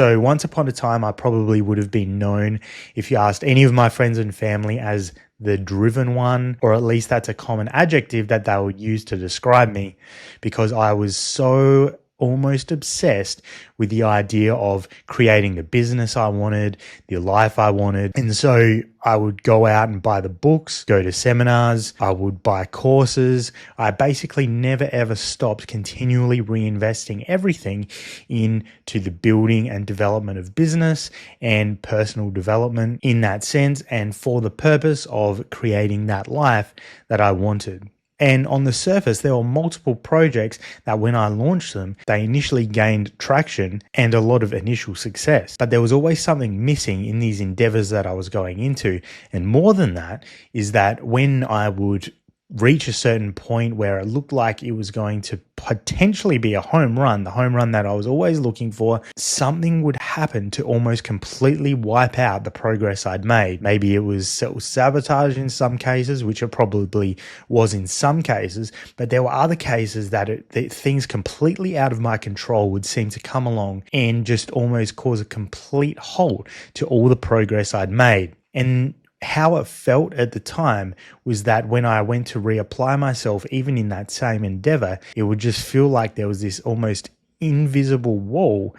So once upon a time, I probably would have been known, if you asked any of my friends and family, as the driven one, or at least that's a common adjective that they would use to describe me, because I was so almost obsessed with the idea of creating the business I wanted, the life I wanted. And so I would go out and buy the books, go to seminars, I would buy courses. I basically never ever stopped continually reinvesting everything into the building and development of business and personal development in that sense, and for the purpose of creating that life that I wanted. And on the surface, there were multiple projects that when I launched them, they initially gained traction and a lot of initial success. But there was always something missing in these endeavors that I was going into. And more than that is that when I would reach a certain point where it looked like it was going to potentially be a home run, the home run that I was always looking for, something would happen to almost completely wipe out the progress I'd made. Maybe it was self-sabotage in some cases, which it probably was in some cases, but there were other cases that things completely out of my control would seem to come along and just almost cause a complete halt to all the progress I'd made. And how it felt at the time was that when I went to reapply myself, even in that same endeavor, it would just feel like there was this almost invisible wall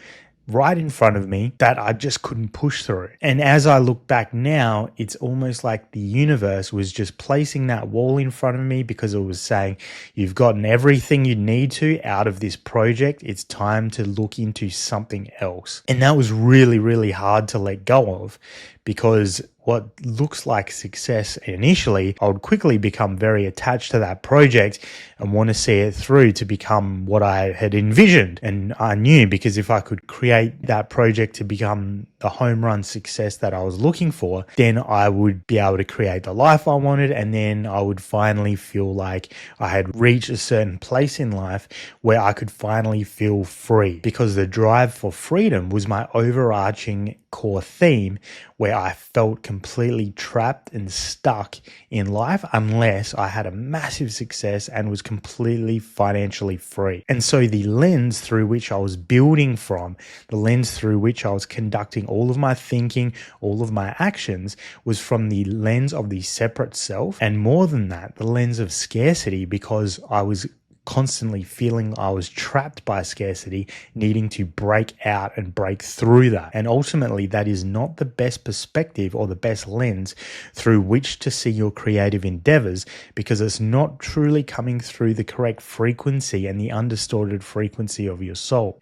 right in front of me that I just couldn't push through. And as I look back now, it's almost like the universe was just placing that wall in front of me because it was saying, you've gotten everything you need to out of this project. It's time to look into something else. And that was really, really hard to let go of, because what looks like success initially, I would quickly become very attached to that project and want to see it through to become what I had envisioned. And I knew, because if I could create that project to become the home run success that I was looking for, then I would be able to create the life I wanted. And then I would finally feel like I had reached a certain place in life where I could finally feel free, because the drive for freedom was my overarching core theme, where I felt completely trapped and stuck in life unless I had a massive success and was completely financially free. And so the lens through which I was building from, the lens through which I was conducting all of my thinking, all of my actions, was from the lens of the separate self. And more than that, the lens of scarcity, because I was constantly feeling I was trapped by scarcity, needing to break out and break through that. And ultimately, that is not the best perspective or the best lens through which to see your creative endeavors, because it's not truly coming through the correct frequency and the undistorted frequency of your soul.